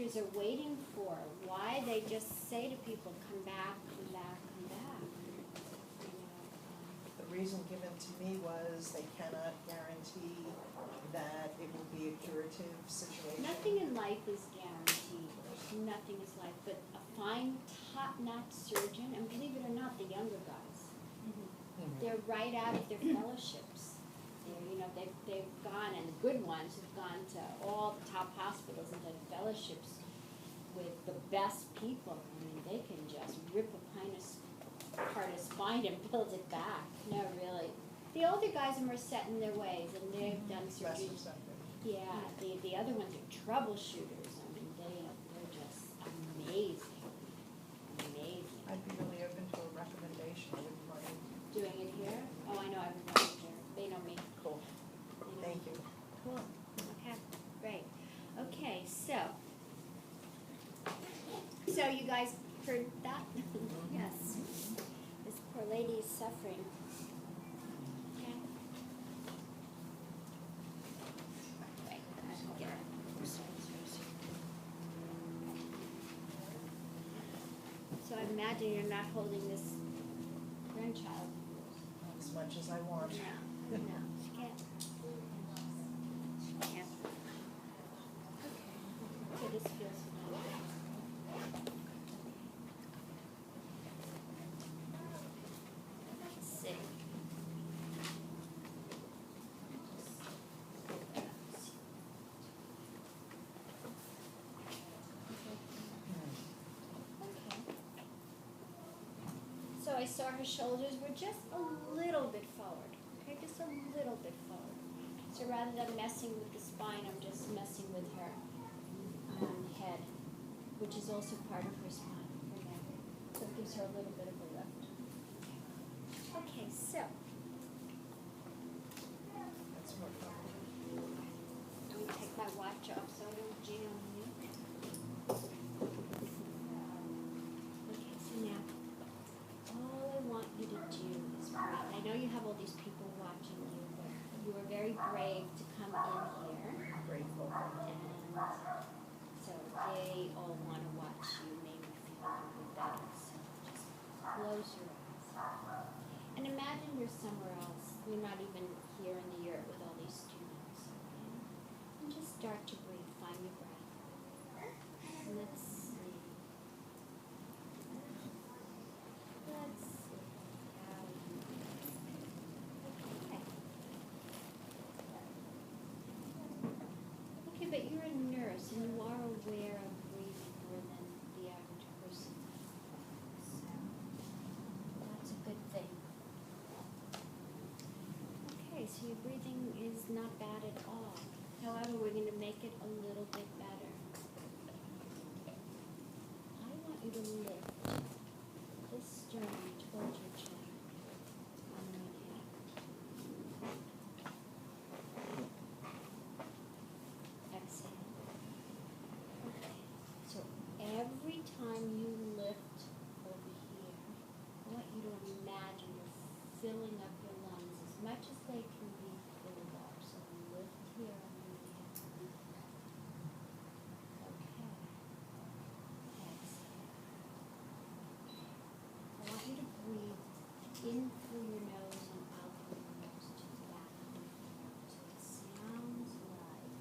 doctors are waiting for? Why they just say to people, come back, come back, come back? You know, The reason given to me was they cannot guarantee that it will be a curative situation. nothing in life is guaranteed. Nothing is life, but a fine, top-notch surgeon, and believe it or not, the younger guys, they're right out of their fellowships. They've gone, and the good ones have gone to all the top hospitals and done fellowships with the best people. I mean, they can just rip apart a spine and build it back. No, really. The older guys are more set in their ways, and they've done Less surgery. receptive. Yeah, the other ones are troubleshooters. I mean, they're just amazing. Amazing. I'd be really open to a recommendation, I wouldn't mind. Doing it here? Oh, I know everybody here. They know me. Cool, They know thank me. you. Cool. Okay, great. Okay, so you guys heard that? Yes. This poor lady is suffering. Okay. Right, I'll get her. So I imagine you're not holding this grandchild. As much as I want. No, she can't. She can't. Okay, so this feels familiar. Let's see. So I saw her shoulders were just a little bit forward, okay, just a little bit forward. So rather than messing with the spine, I'm just messing with her head, which is also part of her spine, her neck. So it gives her a little bit of a lift. Okay, so That's more comfortable. I'm going to take my watch off so I don't jam you. Okay, so now all I want you to do is breathe. I know you have all these people watching you, but you were very brave to come in here. I'm grateful. And so they all want to watch you, make you feel a little bit better. So just close your eyes. And imagine you're somewhere else. You're not even here in the yurt with all these students. Okay? And just start to breathe. Find your breath. And let's see. Let's see how you okay. Okay, but you're a nurse and you are aware of breathing more than the average person. So that's a good thing. Okay, so your breathing is not bad at all. However, we're going to make it a little bit better. I want you to lift this sternum towards your chin on one hand. Exhale. Okay. So every time you lift over here, I want you to imagine you're filling up your lungs as much as they can be filled up. So lift here on one hand. Okay. Exhale. I want you to breathe in through your nose and out through your nose to the back of your throat. So it sounds like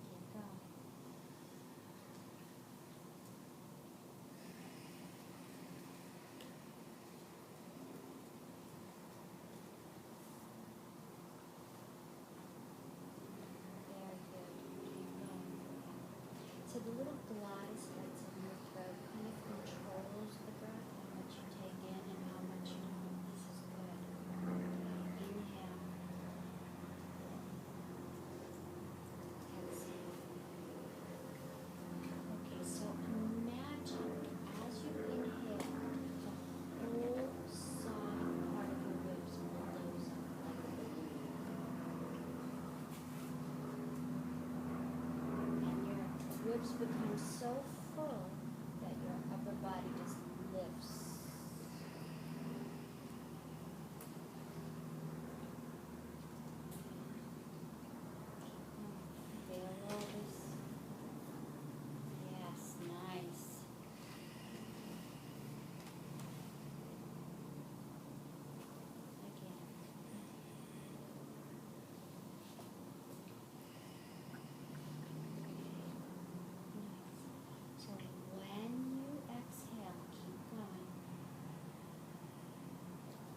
keep going. Very good. Keep going. So the little glide that's in your throat kind of controls the breath, how much you take in and how much you don't. This is good. Inhale. Exhale. Okay, so imagine as you inhale, the whole side part of your ribs will close up like that. shoulders become so full that your upper body just lifts. Feel all this. Yes, nice. Again. So when you exhale, keep going.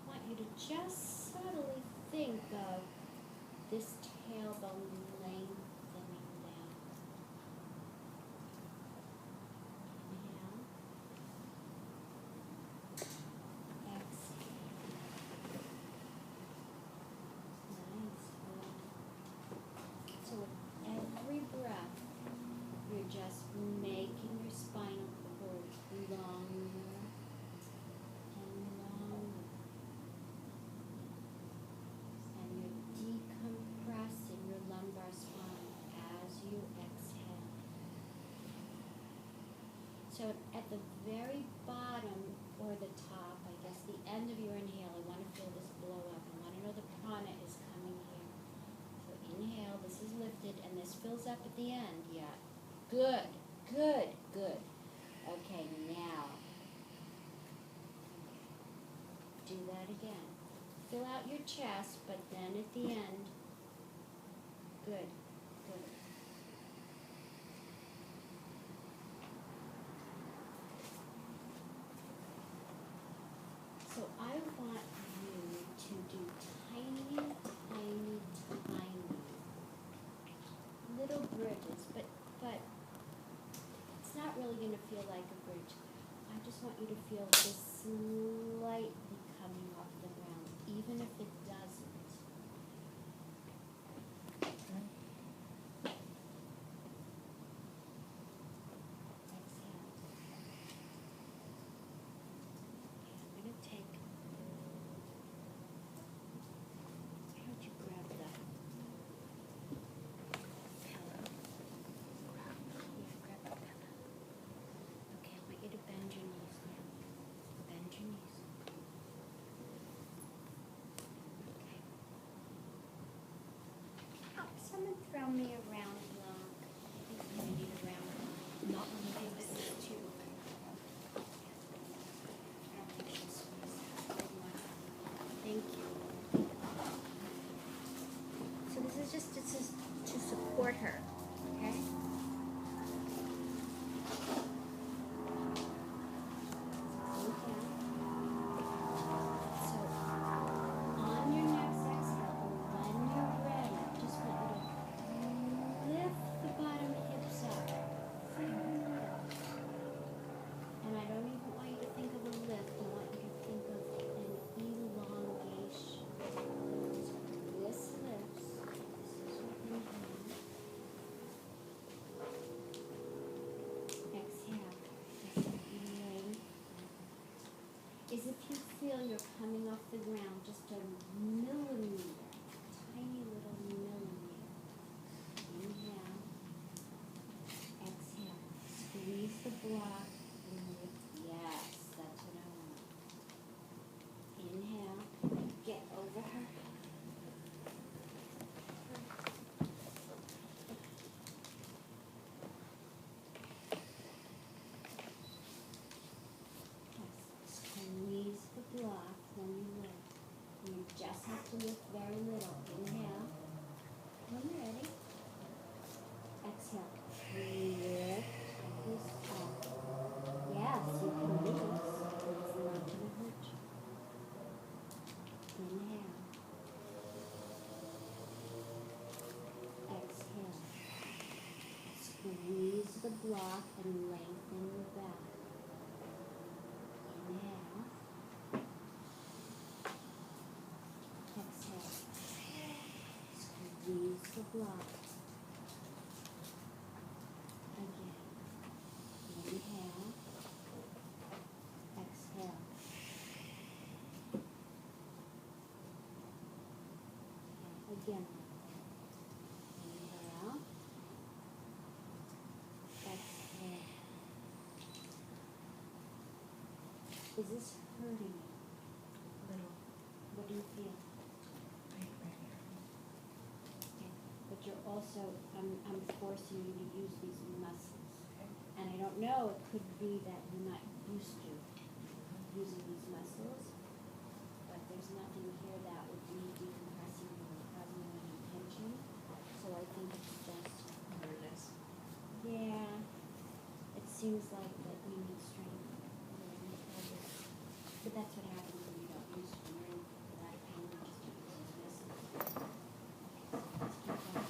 I want you to just subtly think of this tailbone lengthening down. Inhale. Exhale. Nice. Good. So with every breath, you're just making your spinal cord longer and longer. And you're decompressing your lumbar spine as you exhale. So at the very bottom or the top, I guess the end of your inhale, I want to feel this blow up. I want to know the prana is coming here. So inhale, this is lifted, and this fills up at the end. Yeah. Good, good, good. Okay, now do that again. Fill out your chest, but then at the end, good, good. So I want you to do tiny, tiny, tiny little bridges, but it's not really going to feel like a bridge. I just want you to feel this slightly coming off the ground, even if it doesn't. Exhale. Okay, I'm going to take, why don't you grab the pillow? Yeah, grab the pillow. Okay, I want you to bend your knees now. Bend your knees. Okay. Someone throw me a round block. I think I need a round block. Not one of these. This is too. I don't think she'll squeeze that very much. Thank you. So this is just to support her, okay? So on your next exhale, when you're ready, just want you to lift the bottom hips up. And I don't even want you to think of a lift. I want you to think of an elongation. So this lifts. This is your inhale. Exhale. Length. Is if you feel you're coming off the ground just a millimeter, tiny little millimeter. Inhale. Exhale. Squeeze the block. And lift. Yes, that's what I want. Inhale. Get over her. Yes. Squeeze the block when you lift. You just have to lift very little. Inhale. When you're ready. Exhale. Lift this up. Yes, you can release. It's not going to hurt you. Inhale. Exhale. Squeeze the block and lengthen your back. Inhale. Exhale. Squeeze the block. Again. Inhale. Exhale. Again. Inhale. Is this hurting you? Little. What do you feel? Pain right here. Okay. But you're also, I'm forcing you to use these muscles. Okay. And I don't know, it could be that you're not used to using these muscles, but there's nothing here that would be decompressing you or causing you any tension. So I think it's just, Nearness. yeah, it seems like that you need strength. But that's what happens when you don't use it. You're in a lot of pain, you just don't use these muscles. Let's keep going.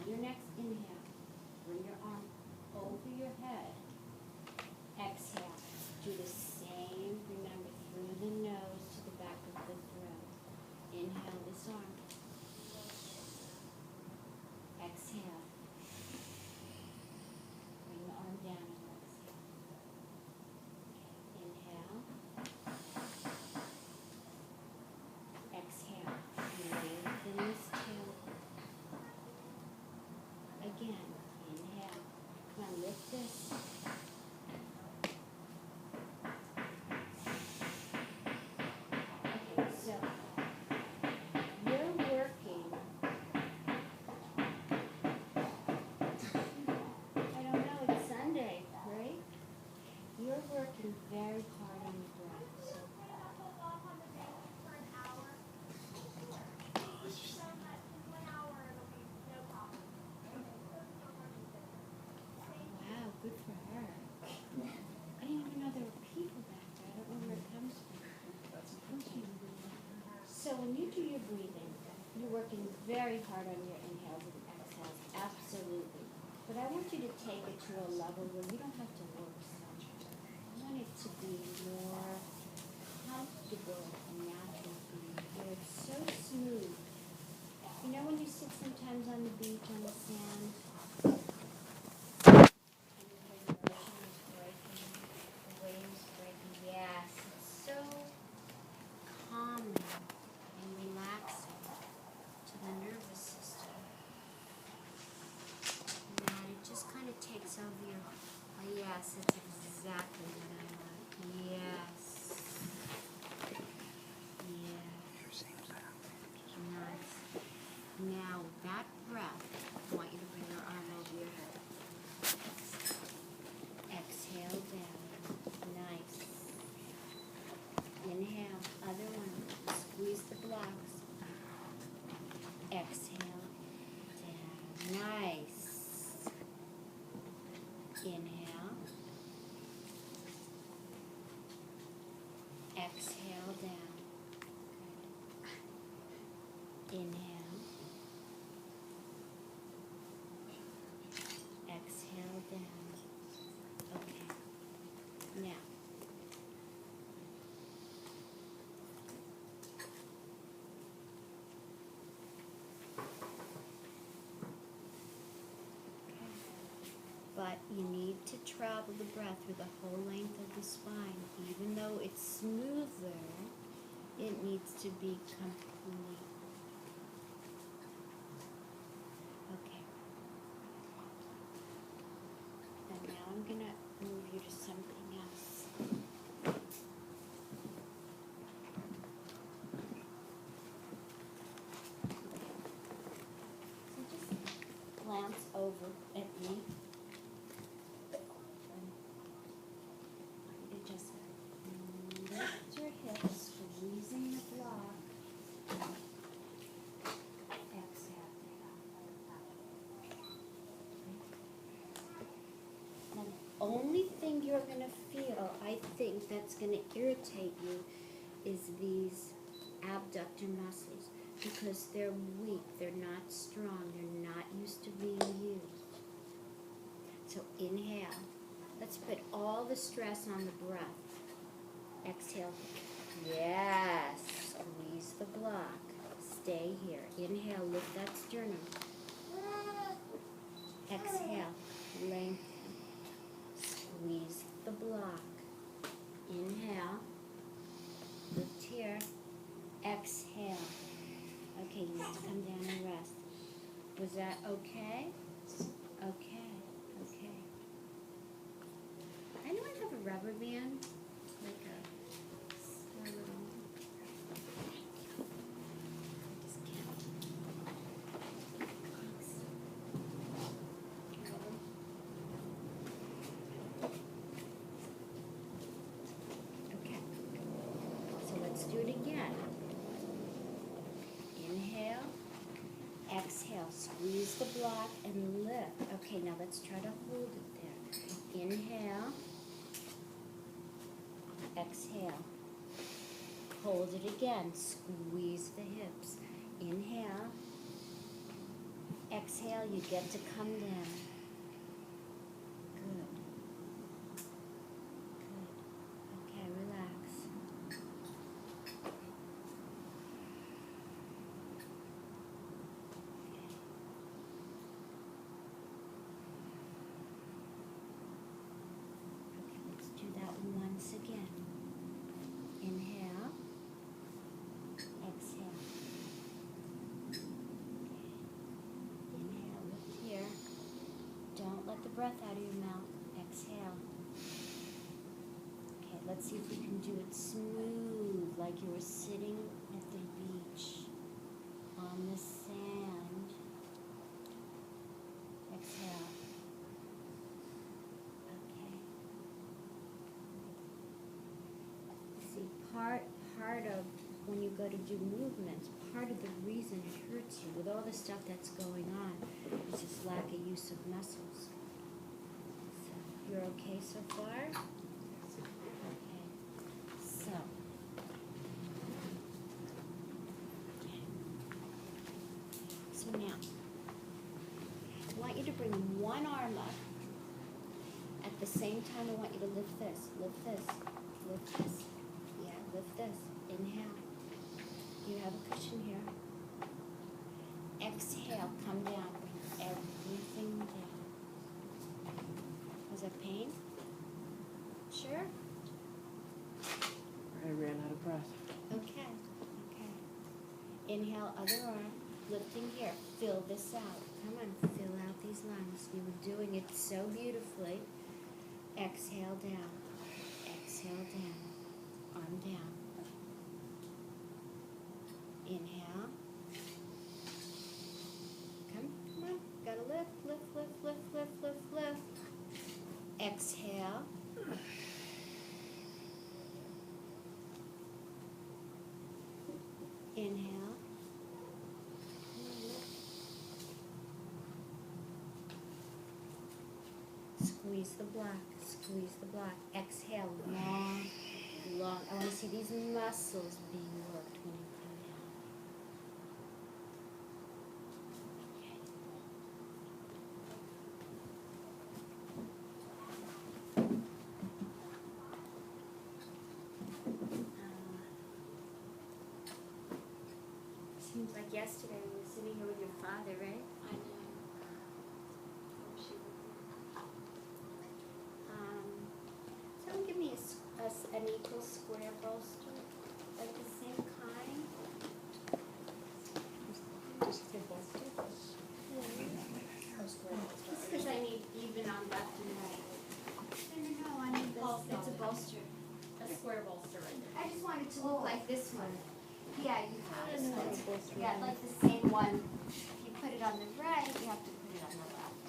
Your next inhale, bring your arm over your head. Exhale. Do the same, remember, through the nose to the back of the throat. Inhale this arm. Exhale. Bring the arm down and exhale. Inhale. Exhale. Lengthen this tail. Again, inhale. Come on, lift this. Okay, so you're working. I don't know, it's Sunday, right? You're working very hard on your breath. So wow, good for her. I didn't even know there were people back there. I don't know where it comes from. Okay. So when you do your breathing, you're working very hard on your inhales and exhales, absolutely. But I want you to take it to a level where you don't have to work so much. I want it to be more comfortable and natural for you. Where it's so smooth. You know when you sit sometimes on the beach on the sand? Yes, it's so calming and relaxing to the nervous system. And it just kind of takes over your, oh yes, it's exactly what I want. Yes. Yeah. Nice. Now, with that breath, I want you to bring your arm over your head. Exhale down. Nice. Inhale. Other one. Squeeze the blocks. Exhale. Down. Nice. Inhale. Exhale down. Inhale. Exhale down. Okay. Now. But you need to travel the breath through the whole length of the spine. Even though it's smoother, it needs to be complete. Okay. And now I'm going to move you to something else. So just glance over at me. Just lift your hips, squeezing the block. Exhale. Now, the only thing you're going to feel, I think, that's going to irritate you is these abductor muscles because they're weak, they're not strong, they're not used to being used. So inhale. Let's put all the stress on the breath. Exhale. Yes. Squeeze the block. Stay here. Inhale. Lift that sternum. Exhale, lengthen. Squeeze the block. Inhale, lift here. Exhale. Okay, you need to come down and rest. Was that okay? Okay, okay. Anyone have a rubber band? Like a little... Just can't. Okay. So let's do it again. Inhale. Exhale, squeeze the block and lift. Okay, now let's try to hold it there. Inhale. Exhale. Hold it again. Squeeze the hips. Inhale. Exhale, you get to come down. Good. Good. Okay, relax. Do that once again. Inhale. Exhale. Inhale, lift here. Don't let the breath out of your mouth. Exhale. Okay, let's see if we can do it smooth, like you were sitting at the beach on the sand. Exhale. Part of when you go to do movements, part of the reason it hurts you with all the stuff that's going on is just lack of use of muscles. So you're okay so far? Okay. So now I want you to bring one arm up. At the same time, I want you to lift this, lift this, lift this. Yeah, lift this. Inhale. You have a cushion here. Exhale, come down. Bring everything down. Was that pain? Sure? I ran out of breath. Okay. Okay. Inhale, other arm. Lifting here. Fill this out. Come on, fill out these lungs. You were doing it so beautifully. Exhale down. Exhale down. Arm down. Inhale. Come on. Gotta lift, lift, lift, lift, lift, lift, lift. Exhale. Inhale. Squeeze the block. Squeeze the block. Exhale. Long, long. I want to see these muscles being worked when you come down. Seems like yesterday we were sitting here with your father, right? I know. Someone give me an equal square bolster, like the same kind. Just take both. Just because I need even on left and right. No, I need this. It's a bolster. A square bolster right there. I just want it to look like this one. Yeah, you have this one. Yeah, like the same one. If you put it on the right, you have to put it on the left.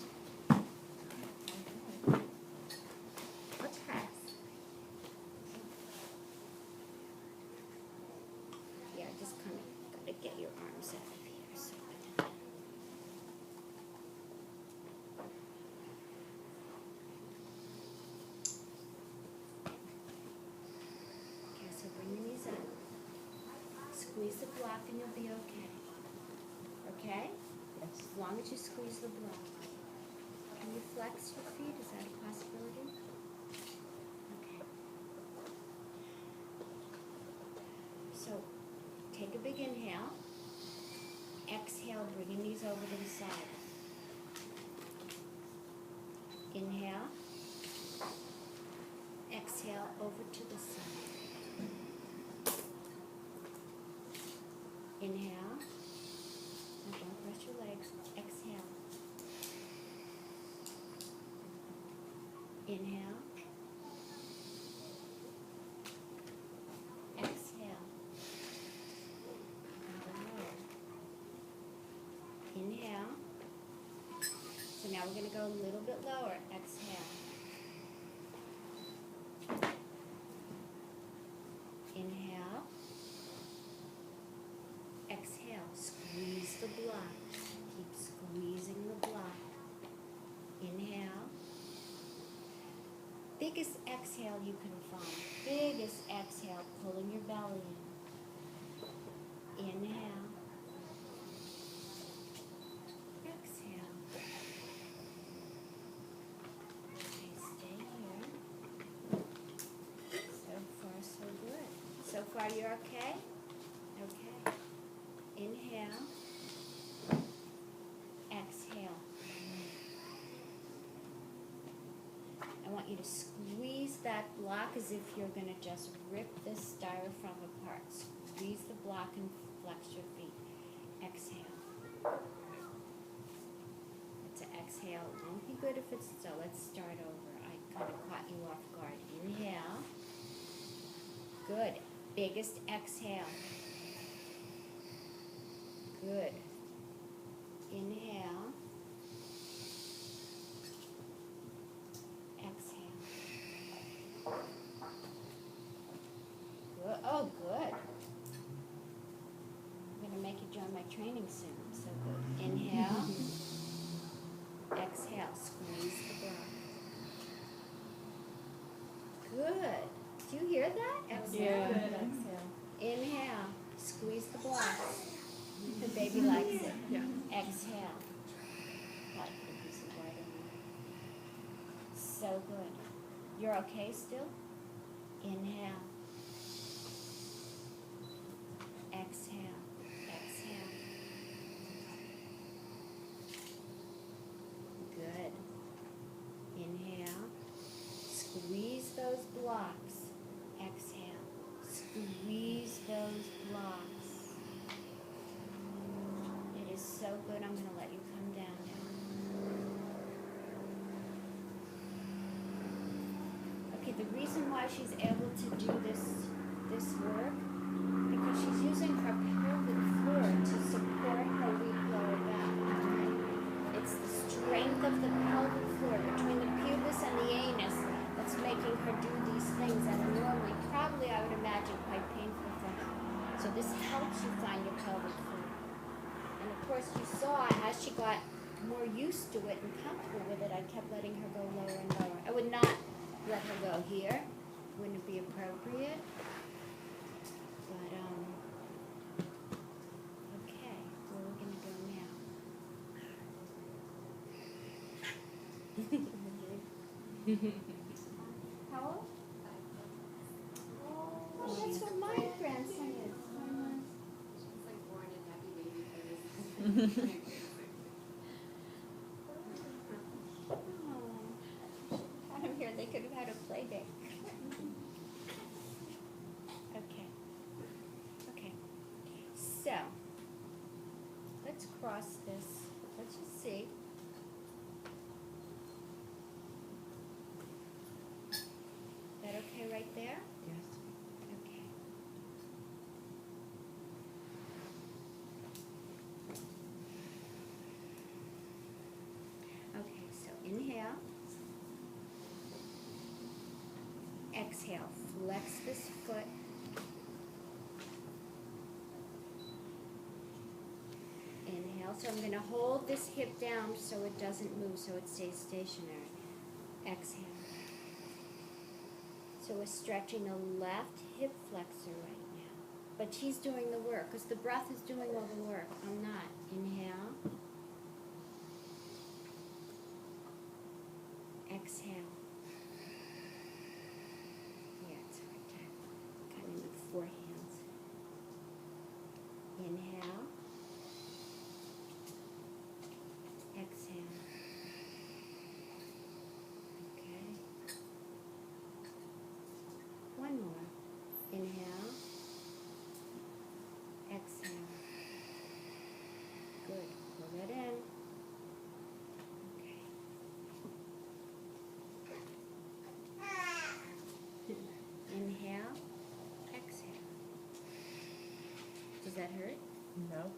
What's fast? Yeah, just kind of gotta get your arms out of here. So. Okay, so bring your knees up. Squeeze the block and you'll be okay. Okay? Yes. As long as you squeeze the block. Can you flex your feet? Is that a possibility? Okay. So, take a big inhale. Exhale, bring your knees over to the side. Inhale. Exhale over to the side. Inhale. Now don't press your legs. Exhale. Inhale. Exhale. And go lower. Inhale. So now we're going to go a little bit lower. Exhale. Inhale. Exhale. Squeeze the block. Keep squeezing the block. Inhale. Biggest exhale you can find. Biggest exhale, pulling your belly in. Inhale. Exhale. Okay, stay here. So far, so good. So far, you're okay? Okay. Inhale. Exhale. I want you to squeeze that block as if you're going to just rip this styrofoam apart. Squeeze the block and flex your feet. Exhale. It's an exhale. It won't be good if it's so. Let's start over. I kind of caught you off guard. Inhale. Good. Biggest exhale. Good. Inhale. Exhale. Good. Oh, good. I'm going to make you join my training soon. So good. Inhale. Exhale. Squeeze the block. Good. Do you hear that? Exhale. Yeah. Good exhale. Inhale. Squeeze the block. The baby likes it. Yeah. Exhale. Got a piece of white in there. So good. You're okay still? Inhale. Exhale. Exhale. Good. Inhale. Squeeze those blocks. Exhale. Squeeze those blocks. It is so good. I'm going to let you come down now. Okay, the reason why she's able to do this work, because she's using her pelvic floor to support her weak lower back. It's the strength of the pelvic floor between the pubis and the anus that's making her do these things that are normally, probably I would imagine, quite painful for her. So this helps you find your pelvic floor. And of course you saw as she got more used to it and comfortable with it, I kept letting her go lower and lower. I would not let her go here. Wouldn't be appropriate. But, okay, where we're going to go now. How old? Oh, that's what my grandson is. She's like born in happy baby face. Oh, out of here, they could have had a play date. Okay. Okay. So, let's cross this. Let's just see. That okay right there? Yes. Okay. Okay, so inhale. Exhale. Flex this foot. Inhale. So I'm going to hold this hip down so it doesn't move, so it stays stationary. Exhale. So we're stretching the left hip flexor right now. But she's doing the work, because the breath is doing all the work. I'm not. Inhale. Exhale. Yeah, it's hard to kind of need 4 hands. Inhale. Exhale. Does that hurt? No.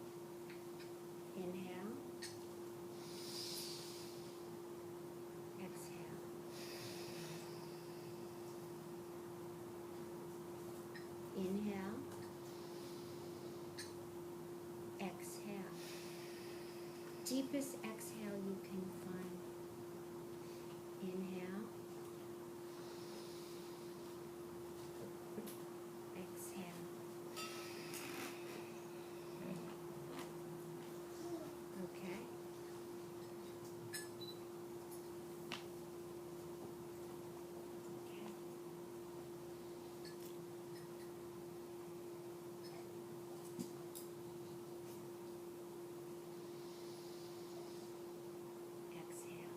Inhale. Exhale. Inhale. Exhale. Deepest exhale you can find. Inhale. Exhale. Okay. Okay. Exhale.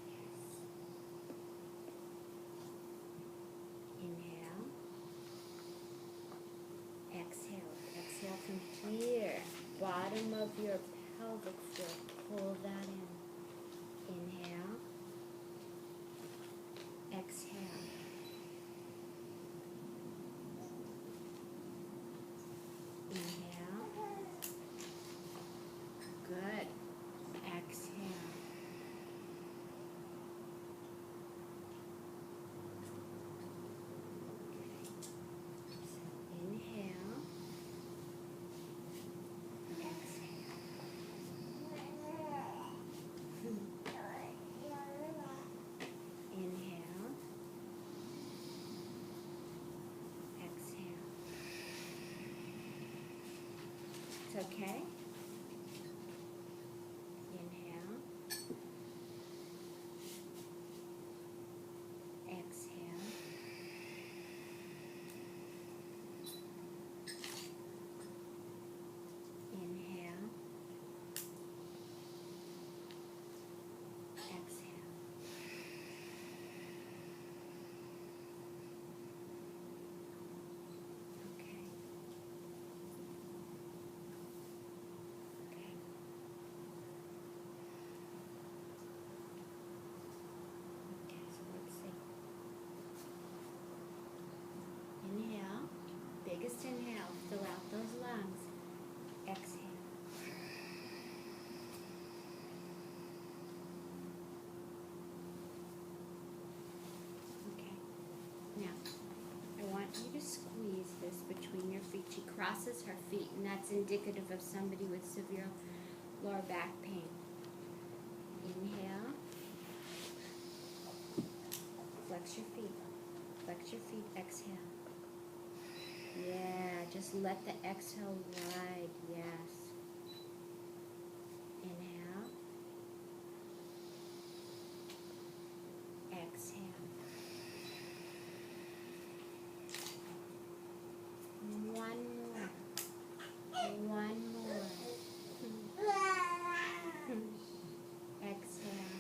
Yes. Inhale. Exhale. Exhale from here. Bottom of your pelvic floor. Pull that in. Inhale. Exhale. Inhale. Good. Exhale. So inhale. Exhale. Inhale. Exhale. It's okay. Inhale. Exhale. Inhale. Exhale. Okay. Okay. Okay, so let's see. Inhale. Biggest inhale. Fill out those lungs. Exhale. Okay. Now, I want you to squeeze this between your feet. She crosses her feet, and that's indicative of somebody with severe lower back pain. Inhale. Flex your feet. Flex your feet. Exhale. Yeah, just let the exhale ride. Yes. Inhale. Exhale. One more. One more. Exhale.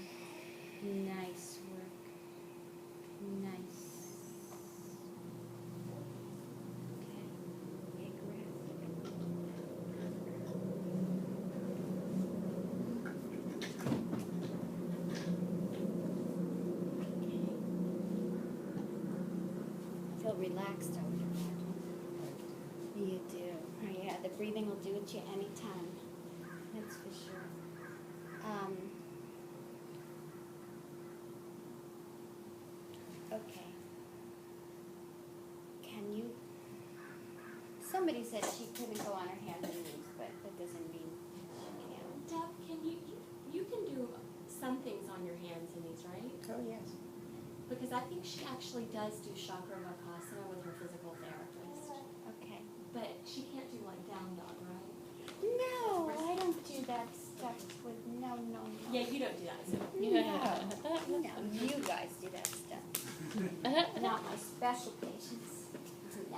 Nice work. Nice. Okay. Big rest. Feel relaxed, I would imagine. You do. Yeah, the breathing will do it to you anytime. That's for sure. Okay. Can you? Somebody said she couldn't go on her hands and knees, but that doesn't mean she can't. Deb, can you can do some things on your hands and knees, right? Oh, yes. Because I think she actually does do chakra vakasana with her physical therapist. Okay. But she can't do like down dog, right? No, I don't do that stuff with no. Yeah, you don't do that. So. No, you guys do that stuff. Not my special patients. No.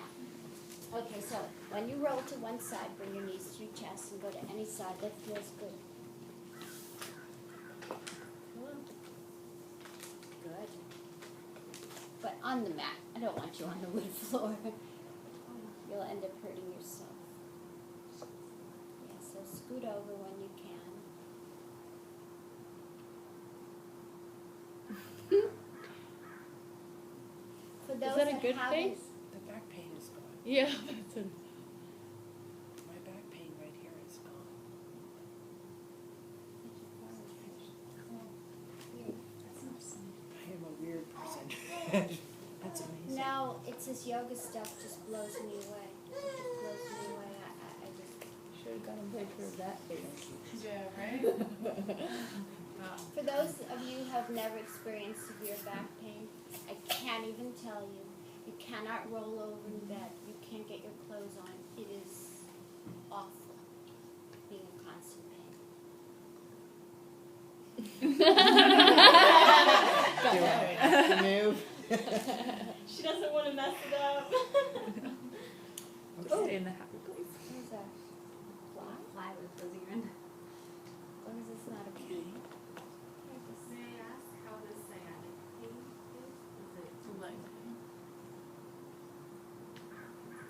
Okay, so when you roll to one side, bring your knees to your chest and go to any side that feels good. Good. But on the mat. I don't want you on the wood floor. You'll end up hurting yourself. Yeah, so scoot over when you can. For those Is that a good haven't- face? The back pain is gone. Yeah, that's a This yoga stuff just blows me away. It just blows me away. I just. Should have got a picture of that face. Yeah, right? For those of you who have never experienced severe back pain, I can't even tell you. You cannot roll over in bed. You can't get your clothes on. It is awful being in constant pain. Move. She doesn't want to mess it up. Stay in the happy place. What is that? Fly? Fly was buzzing in. As long as it's not a bee. May I ask how this sciatic pain is? Is it too leg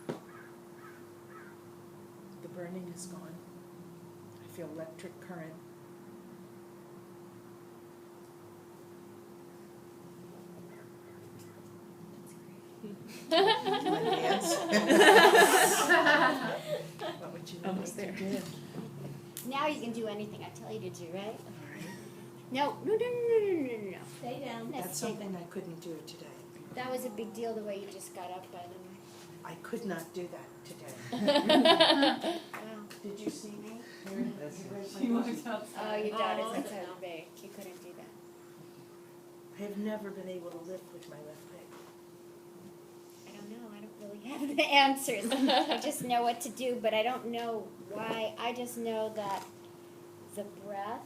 pain? The burning is gone. I feel electric current. My dance. What would you like Almost to there. do? Now you can do anything I tell you to do, right? All right. No. Stay down. That's something I couldn't do today. That was a big deal the way you just got up, by the way. I could not do that today. Wow. Did you see me? She walked outside. Oh, your daughter's outside of bed. You couldn't do that. I have never been able to lift with my left leg. I don't know. I don't really have the answers. I just know what to do, but I don't know why. I just know that the breath,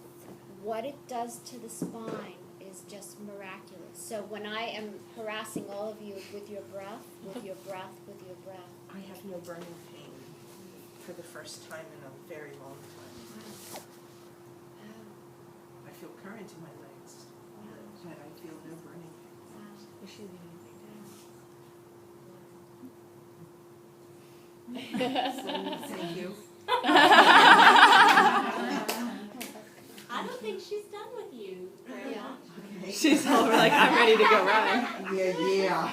what it does to the spine is just miraculous. So when I am harassing all of you with your breath, with your breath, with your breath. I have no burning pain for the first time in a very long time. Wow. I feel current in my legs, but I feel no burning pain. Wow. Is she leaving? Thank you. I don't think she's done with you. Yeah. Okay. She's all like, I'm ready to go run. Yeah.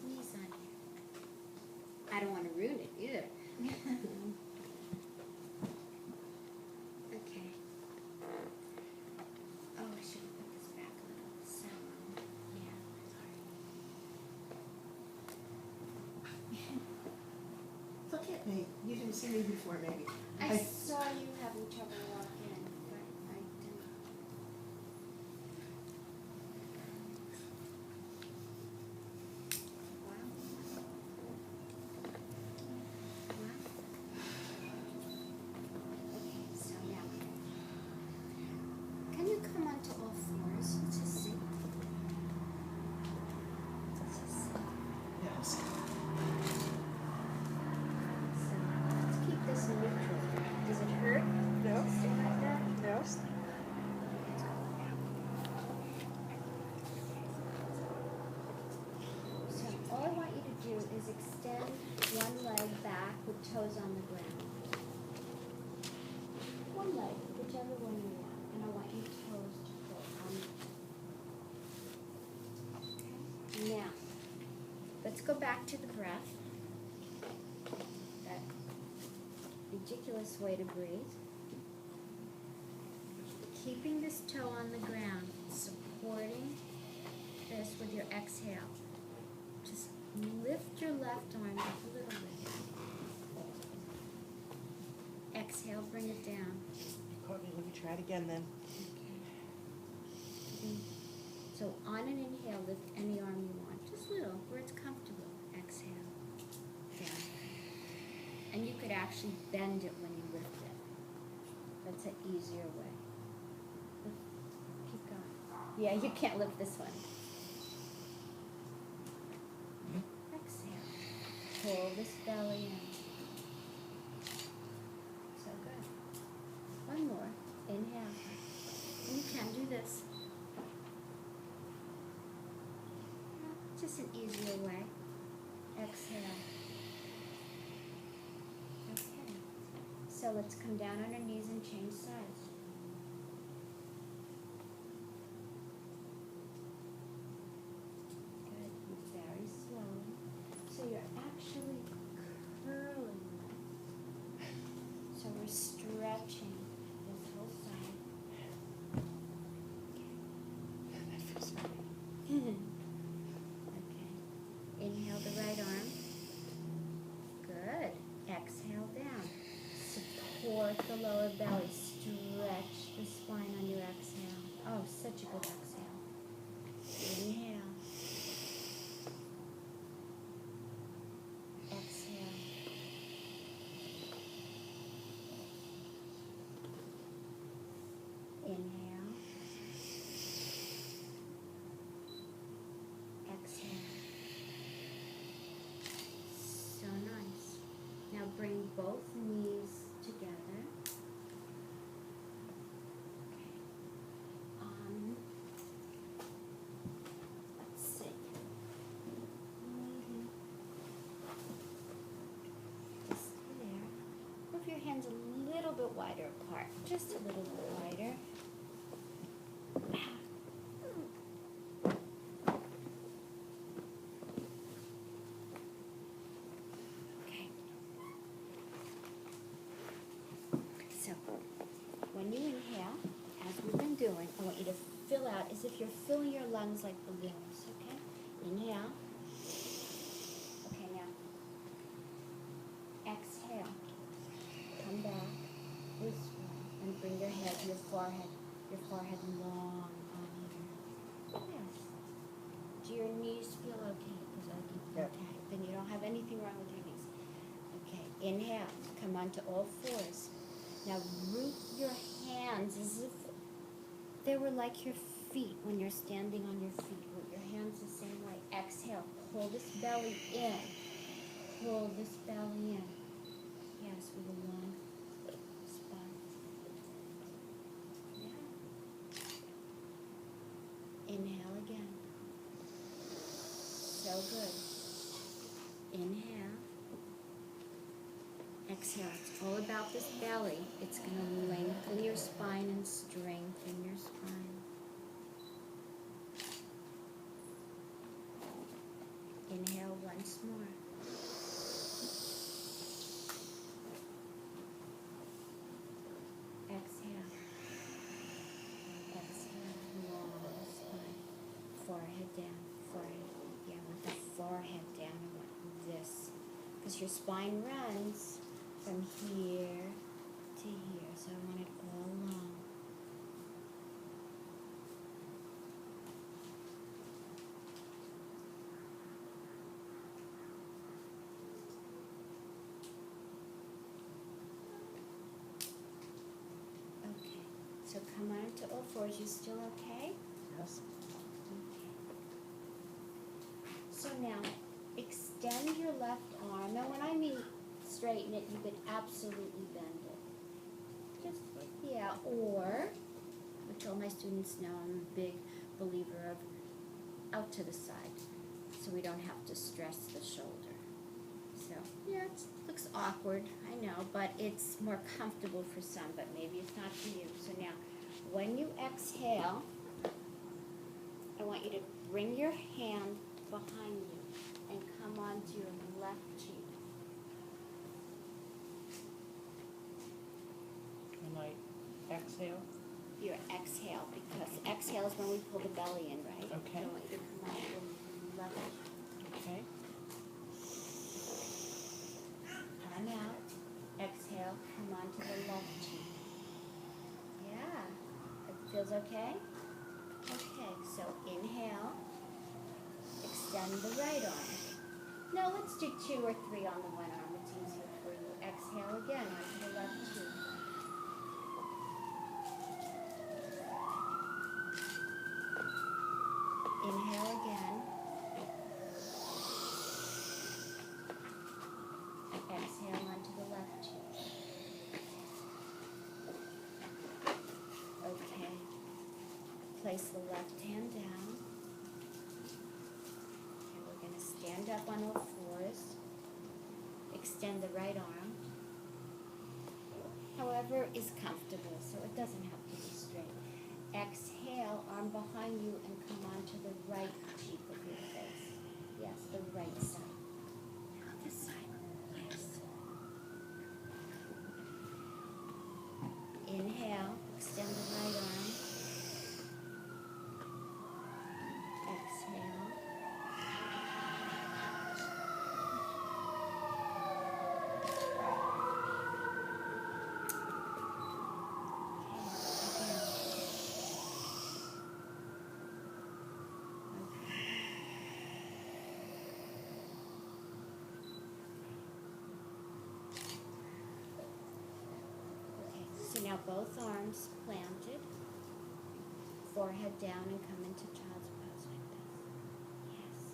Knees on here. I don't want to ruin it either. Okay. Oh, I should have put this back a little. So, yeah, sorry. Look at me. You didn't see me before, maybe. I saw you having trouble walking, but I didn't. Wow. Wow. Okay, so now, can you come onto all fours? Let's just see. Let's just see. Yes. So let's keep this neutral. Does it hurt? No. To stay like that? No. So all I want you to do is extend one leg back with toes on the ground. One leg, whichever one you want, and I want your toes to go on. Okay. Now, let's go back to the breath. That ridiculous way to breathe. Keeping this toe on the ground, supporting this with your exhale. Just lift your left arm up a little bit. Exhale, bring it down. You caught me. Let me try it again then. So on an inhale, lift any arm you want, just little, where it's comfortable. Exhale, down. And you could actually bend it when you lift it. That's an easier way. Keep going. Yeah, you can't lift this one. Exhale. Pull this belly in. So good. One more. Inhale. And you can do this. Just an easier way. Exhale. Okay. So let's come down on our knees and change sides. Good. Very slowly. So you're actually curling. So such a good exhale. Inhale. Exhale. Inhale. Exhale. So nice. Now bring both knees together. Okay. Let's see. Just there. Move your hands a little bit wider apart. Just a little bit wider. Okay. So, when you inhale, as we've been doing, I want you to fill out as if you're filling your lungs like balloons, okay? Inhale. Okay, now. Exhale. Come back this way and bring your head, your forehead long on here. Yes. Do your knees feel okay? Yep. Okay. Then you don't have anything wrong with your knees. Okay. Inhale. Come onto all fours. Now root your hands as if they were like your feet when you're standing on your feet. Root your hands the same way. Exhale. Pull this belly in. Pull this belly in. Yes, with a long spine. Yeah. Inhale again. So good. Inhale. Exhale. It's all about this belly. It's going to lengthen your spine and strengthen your spine. Inhale once more. Exhale. Exhale. Long spine. Forehead down. Forehead. Yeah, with the forehead down. I want this. Because your spine runs from here to here. So I want it all long. Okay. So come on to all fours. You still okay? Yes. Okay. So now, extend your left arm. Now, when I mean straighten it, you could absolutely bend it. Just, yeah, or, which all my students know, I'm a big believer of out to the side, so we don't have to stress the shoulder. So, yeah, it looks awkward, I know, but it's more comfortable for some, but maybe it's not for you. So now, when you exhale, I want you to bring your hand behind you and come onto your left cheek. And I exhale. Your exhale, because exhale is when we pull the belly in, right? Okay. I want you to come onto your left cheek. Okay. Time out. Exhale, come onto the left cheek. Yeah. It feels okay? Okay, so inhale. Extend the right arm. No, let's do 2 or 3 on the one arm. It's easier for you. Exhale again onto the left cheek. Inhale again. Exhale onto the left cheek. Okay. Place the left hand down. Okay, we're going to stand up on all fours. Extend the right arm. However is comfortable, so it doesn't have to be straight. Exhale, arm behind you, and come onto the right cheek of your face. Yes, the right side. Now this side. Yes. Inhale, extend the right arm. Exhale. Okay, again. have both arms planted, forehead down, and come into child's pose like this. Yes.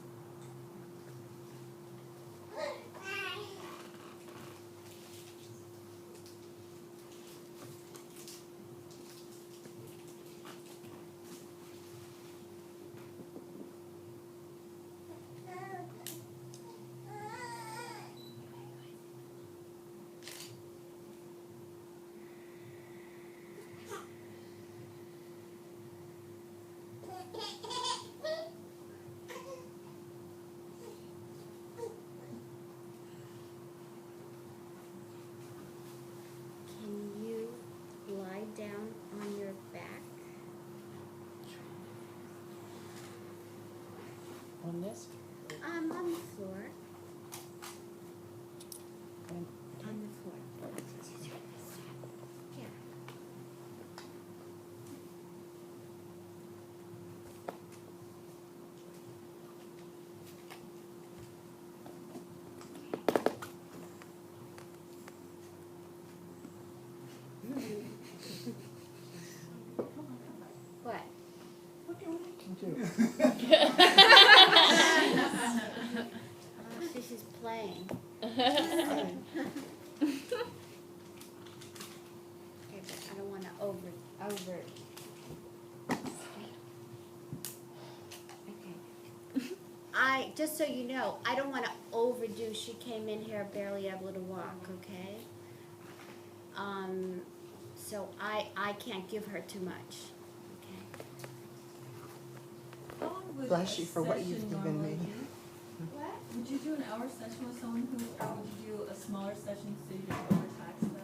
Can you lie down on your back? On this? On the floor. And On the floor. Here. What? What do I can do? Oh, she's playing. Okay, but I don't wanna over. Okay. Just so you know, I don't wanna overdo, she came in here barely able to walk, okay? So I can't give her too much, okay? How long would Bless a you for what you've session given normally me. be? Would you do an hour session with someone who, or would you do a smaller session so you don't overtax them?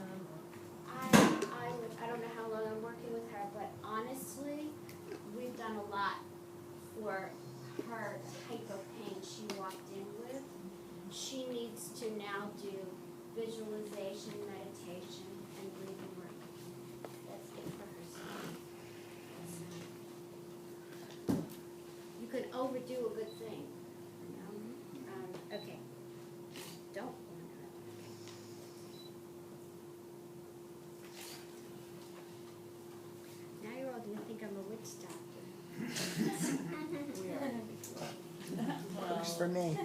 I don't know how long I'm working with her, but honestly, we've done a lot for her type of pain she walked in with. She needs to now do visualization, meditation, and breathing work. That's it for her. You can overdo a good thing, you know? Okay. Don't warn her. Now you're all gonna think I'm a witch doctor. Works for me.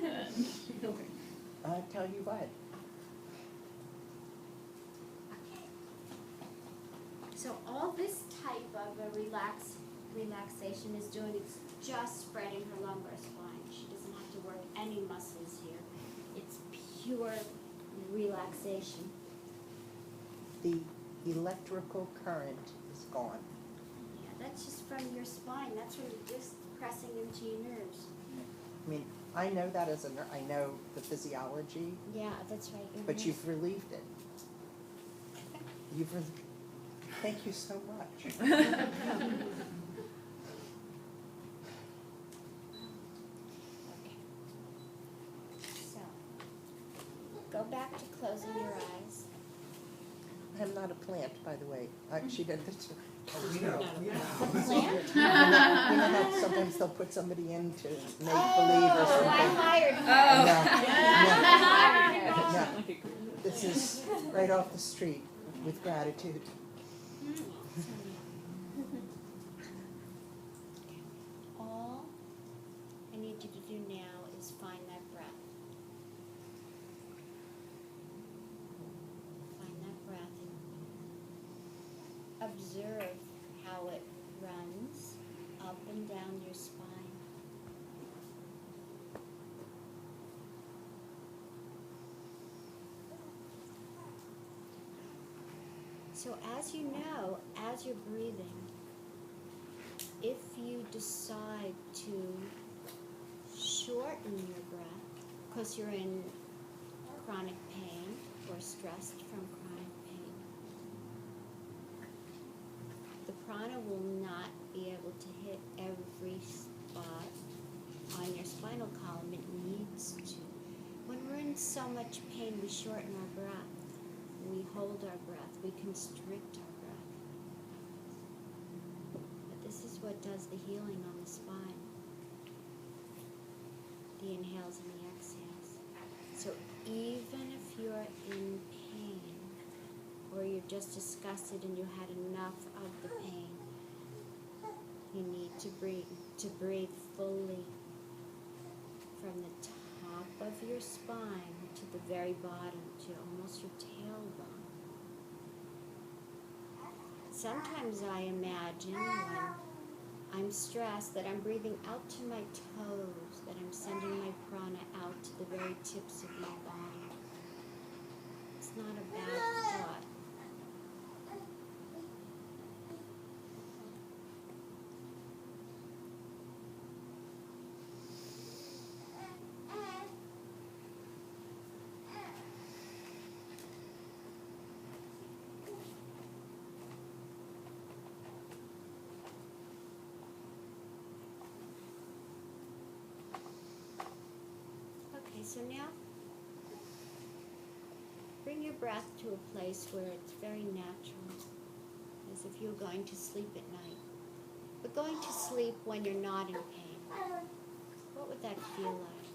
I'll tell you what. So all this type of a relaxation is doing is just spreading her lumbar spine. She doesn't have to work any muscles here. It's pure relaxation. The electrical current is gone. Yeah, that's just from your spine. That's from the disc pressing into your nerves. I mean, I know that as a nurse, I know the physiology, Yeah, that's right. your but nerves. you've relieved it. Thank you so much. Okay. So, go back to closing your eyes. I'm not a plant, by the way. She did this. The plant? You know how sometimes they'll put somebody in to make believe or Oh, something? I hired her. No, I hired her. no. This is right off the street with gratitude. All I need you to do now is find that breath. Find that breath and observe how it runs up and down your spine. So as you know, as you're breathing, if you decide to shorten your breath because you're in chronic pain or stressed from chronic pain, the prana will not be able to hit every spot on your spinal column. It needs to. When we're in so much pain, we shorten our breath. We hold our breath. We constrict our breath. But this is what does the healing on the spine. The inhales and the exhales. So even if you're in pain, or or you're just disgusted and you had enough of the pain. You need to breathe fully from the top of your spine to the very bottom, to almost your tailbone. Sometimes I imagine when I'm stressed that I'm breathing out to my toes, that I'm sending my prana out to the very tips of my body. It's not a bad thought. Okay, so now bring your breath to a place where it's very natural, as if you're going to sleep at night. But going to sleep when you're not in pain. What would that feel like?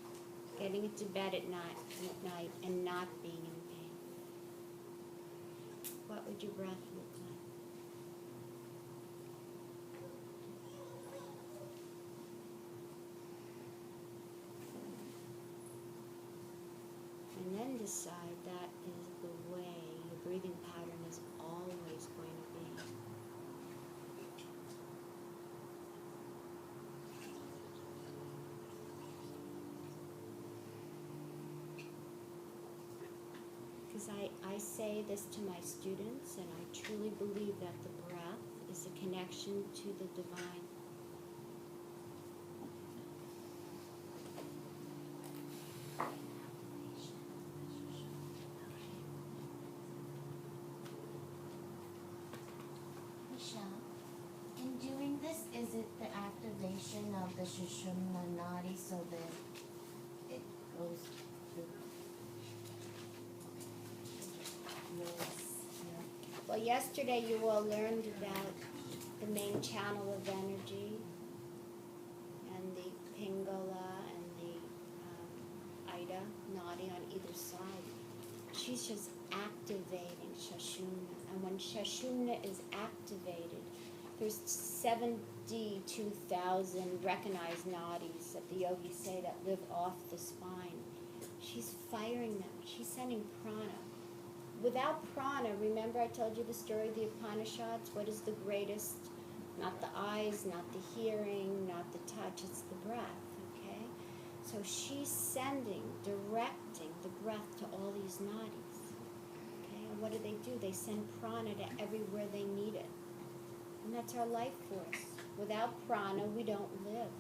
Getting into bed at night and not being in pain. What would your breath look like? And then decide that is the way your breathing pattern is always going to be. Because I say this to my students, and I truly believe that the breath is a connection to the divine. Michelle, in doing this, is it the activation of the Sushumna Nadi so that it goes through? Yes, yeah. Well, yesterday you all learned about the main channel of energy and the Pingala and the Ida Nadi on either side. She's just activating Sushumna. And when Sushumna is activated, there's 72,000 recognized nadis that the yogis say that live off the spine. She's firing them. She's sending prana. Without prana, remember I told you the story of the Upanishads? What is the greatest? Not the eyes, not the hearing, not the touch, it's the breath, okay? So she's sending, directing the breath to all these nadis, okay? And what do? They send prana to everywhere they need it. And that's our life force. Without prana, we don't live.